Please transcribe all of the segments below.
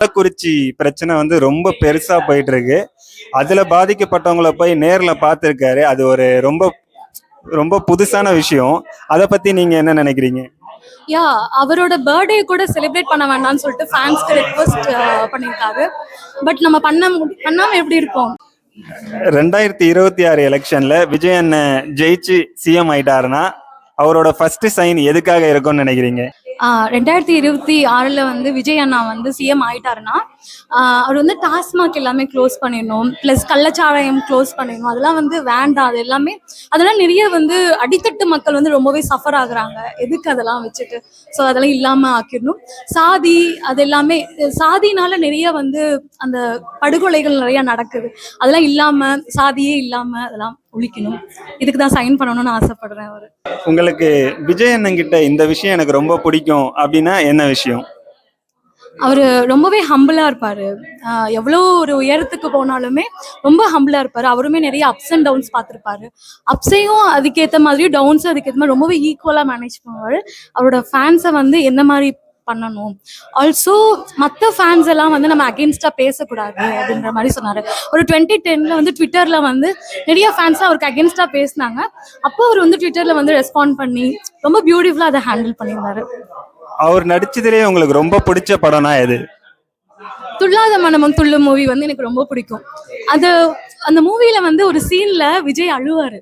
கள்ளக்குறிச்சி பிரச்சனை வந்து ரொம்ப பெருசா போயிட்டு இருக்கு. அதுல பாதிக்கப்பட்டவங்கள போய் நேர்ல பார்த்திருக்காரு. அது ஒரு ரொம்ப ரொம்ப புதுசான விஷயம். அத பத்தி நீங்க என்ன நினைக்கிறீங்க? யா அவரோட பர்த்டே கூட செலிப்ரேட் பண்ண வேண்டாம்னு சொல்லிட்டு ஃபேன்ஸ்க்கு ரெக்வஸ்ட் பண்ணியிருக்காரு. பட் நம்ம பண்ணாம எப்படி இருப்போம்? 2026 எலெக்ஷன்ல விஜய் அண்ணன் ஜெயிச்சு சிஎம் ஆயிட்டாருன்னா அவரோட ஃபர்ஸ்ட் சைன் எதுக்காக இருக்கும்னு நினைக்கிறீங்க? 2026 வந்து விஜய் அண்ணா வந்து சிஎம் ஆயிட்டாருன்னா அவர் வந்து டாஸ்மாக் எல்லாமே க்ளோஸ் பண்ணிடணும், ப்ளஸ் கள்ளச்சாராயம் க்ளோஸ் பண்ணிடணும். அதெல்லாம் வந்து வேண்டாம். அது எல்லாமே அதெல்லாம் நிறைய வந்து அடித்தட்டு மக்கள் வந்து ரொம்பவே சஃபர் ஆகுறாங்க. எதுக்கு அதெல்லாம் வச்சுட்டு? ஸோ அதெல்லாம் இல்லாமல் ஆக்கிடணும். சாதி அது எல்லாமே சாதினால நிறைய வந்து அந்த படுகொலைகள் நிறைய நடக்குது. அதெல்லாம் இல்லாமல் சாதியே இல்லாமல் அதெல்லாம் ஒழிக்கணும். இதுக்கு தான் சைன் பண்ணணும்னு ஆசைப்படுறேன். அவர் உங்களுக்கு விஜய் அண்ணன் கிட்ட இந்த விஷயம் எனக்கு ரொம்ப பிடிக்கும் அப்படின்னா என்ன விஷயம்? அவர் ரொம்பவே ஹம்பிளா இருப்பாரு. எவ்வளோ ஒரு உயரத்துக்கு போனாலுமே ரொம்ப ஹம்பிளா இருப்பாரு. அவருமே நிறைய அப்ஸ் அண்ட் டவுன்ஸ் பார்த்துருப்பாரு. அப்ஸையும் அதுக்கேற்ற மாதிரியும் டவுன்ஸும் அதுக்கேற்ற மாதிரி ரொம்பவே ஈக்குவலா மேனேஜ் பண்ணுவார். அவரோட ஃபேன்ஸை வந்து எந்த மாதிரி பண்ணணும், ஆல்சோ மற்ற ஃபேன்ஸ் எல்லாம் வந்து நம்ம அகெயின்ஸ்டா பேசக்கூடாது அப்படின்ற மாதிரி சொன்னாரு. ஒரு 2010 வந்து ட்விட்டர்ல வந்து நிறைய ஃபேன்ஸ் அவருக்கு அகெயின்ஸ்டா பேசினாங்க. அப்போ அவர் வந்து ட்விட்டர்ல வந்து ரெஸ்பாண்ட் பண்ணி ரொம்ப பியூட்டிஃபுல்லா அதை ஹேண்டில் பண்ணியிருந்தாரு. அவர் நடிச்சதுலேயே உங்களுக்கு ரொம்ப பிடிச்ச படம்னா எது? துள்ளாத மனமும் துள்ளும் மூவி வந்து எனக்கு ரொம்ப பிடிக்கும். அது அந்த மூவில வந்து ஒரு சீன்ல விஜய் அழுவாரு.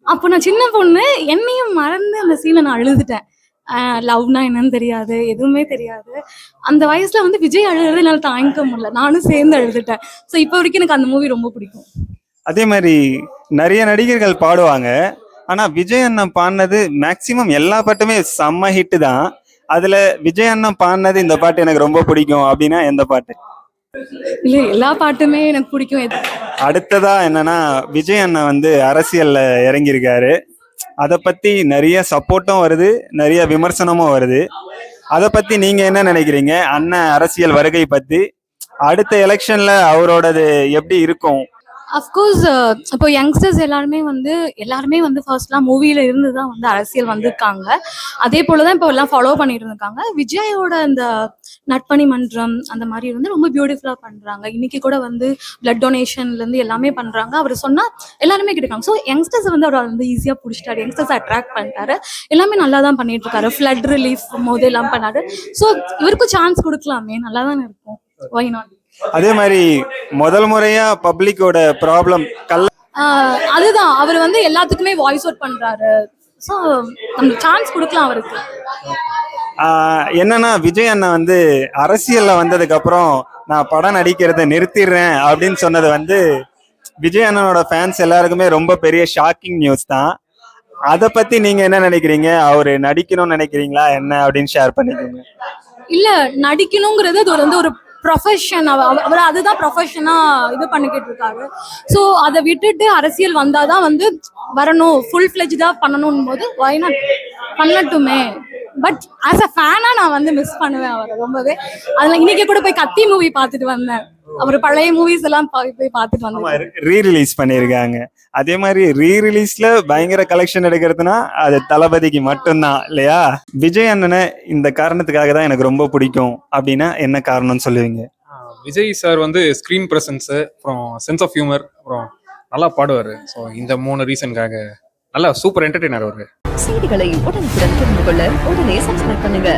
அப்போ நான் சின்ன பொண்ணு, என்னையும் மறந்து அந்த சீனை நான் அழுதுட்டேன். லவ்னா என்னன்னு தெரியாது, எதுவுமே தெரியாது. அந்த வயசுல வந்து விஜய் அழுகிறது என்னால் தாங்கிக்க முடியல, நானும் சேர்ந்து அழுதுட்டேன். ஸோ இப்போ வரைக்கும் எனக்கு அந்த மூவி ரொம்ப பிடிக்கும். அதே மாதிரி நிறைய நடிகர்கள் பாடுவாங்க. ஆனா விஜய் அண்ணன் பாடினது மேக்சிமம் எல்லா பாட்டுமே செம்ம ஹிட்டு தான். அதுல விஜய் அண்ணன் பாடினது இந்த பாட்டு எனக்கு ரொம்ப பிடிக்கும் அப்படின்னா எந்த பாட்டு? இல்லை, எல்லா பாட்டுமே எனக்கு பிடிக்கும். அடுத்ததா என்னன்னா விஜய் அண்ணன் வந்து அரசியல்ல இறங்கியிருக்காரு. அதை பத்தி நிறைய சப்போர்ட்டும் வருது, நிறைய விமர்சனமும் வருது. அதை பத்தி நீங்க என்ன நினைக்கிறீங்க? அண்ணன் அரசியல் வருகை பத்தி அடுத்த எலெக்ஷன்ல அவரோடது எப்படி இருக்கும்? அஃப்கோர்ஸ் இப்போ யங்ஸ்டர்ஸ் எல்லாருமே வந்து ஃபர்ஸ்ட்லாம் மூவியில இருந்து தான் வந்து அரசியல் வந்திருக்காங்க. அதே போல தான் இப்போ எல்லாம் ஃபாலோ பண்ணிட்டு இருக்காங்க. விஜயோட அந்த நட்பணி மன்றம் அந்த மாதிரி வந்து ரொம்ப பியூட்டிஃபுல்லாக பண்ணுறாங்க. இன்னைக்கு கூட வந்து பிளட் டொனேஷன்லேருந்து எல்லாமே பண்ணுறாங்க. அவர் சொன்னால் எல்லாருமே கிடைக்காங்க. ஸோ யங்ஸ்டர்ஸ் வந்து அவர் வந்து ஈஸியாக பிடிச்சிட்டாரு, யங்ஸ்டர்ஸ் அட்ராக்ட் பண்ணிட்டாரு. எல்லாமே நல்லா தான் பண்ணிட்டு இருக்காரு. ஃப்ளட் ரிலீஃப் போது எல்லாம் பண்ணாரு. ஸோ இவருக்கும் சான்ஸ் கொடுக்கலாமே, நல்லா தானே இருக்கும். Why not? அதே மாதிரி முதல் முறையா பப்ளிக்கோட ப்ராப்ளம் அதுதான் அவர் வந்து எல்லாத்துக்குமே வாய்ஸ் அவுட் பண்றாரு. ஸோ நம்ம சான்ஸ் கொடுக்கலாம் அவருக்கு. என்னன்னா விஜய் அண்ணன் வந்து அரசியல்ல வந்ததுக்கு அப்புறம் நான் படம் நடிக்கிறத நிறுத்திடுறேன் அப்படின்னு சொன்னது வந்து விஜய் அண்ணனோட ஃபேன்ஸ் எல்லாருக்குமே ரொம்ப பெரிய ஷாக்கிங் நியூஸ் தான். அதை பத்தி நீங்க என்ன நினைக்கிறீங்க? அவரு நடிக்கணும்னு நினைக்கிறீங்களா என்ன அப்படின்னு ஷேர் பண்ணிக்கோங்க. இல்ல, நடிக்கணுங்கிறது அது வந்து ஒரு ப்ரொஃபஷன். அவர் அதுதான் ப்ரொஃபஷனா இது பண்ணிக்கிட்டு இருக்காரு. ஸோ அதை விட்டுட்டு அரசியல் வந்தாதான் வந்து வரணும், ஃபுல் ஃபிளெஜ்டா பண்ணணும் போது ஒய் நாட் பண்ணட்டுமே. பட் ஆஸ் அ ஃபேனா நான் வந்து மிஸ் பண்ணுவேன் அவரை ரொம்பவே. அதில் இன்னைக்கு கூட போய் கத்தி மூவி பார்த்துட்டு வந்தேன். அவர் பழைய மூவிஸ் எல்லாம் போய் பார்த்துட்டு வந்தேன். ரீ ரிலீஸ் பண்ணியிருக்காங்க. அதே மாதிரி ரீ ரிலீஸ்ல பயங்கர கலெக்ஷன் எடுக்கிறதுனா அது தளபதிக்கு மட்டும்தான் இல்லையா? விஜய் அண்ணனை இந்த காரணத்துக்காக தான் எனக்கு ரொம்ப பிடிக்கும் அப்படின்னா என்ன காரணம்னு சொல்லுவீங்க? விஜய் சார் வந்து ஸ்க்ரீன் ப்ரெசன்ஸு, அப்புறம் சென்ஸ் ஆஃப் ஹியூமர், அப்புறம் நல்லா பாடுவார். ஸோ இந்த 3 ரீசனுக்காக நல்லா சூப்பர் என்டர்டெய்னர் அவரு. செய்திகளை உடனுக்குடன் தெரிந்து கொள்ள உடனே சப்ஸ்கிரைப் பண்ணுங்க.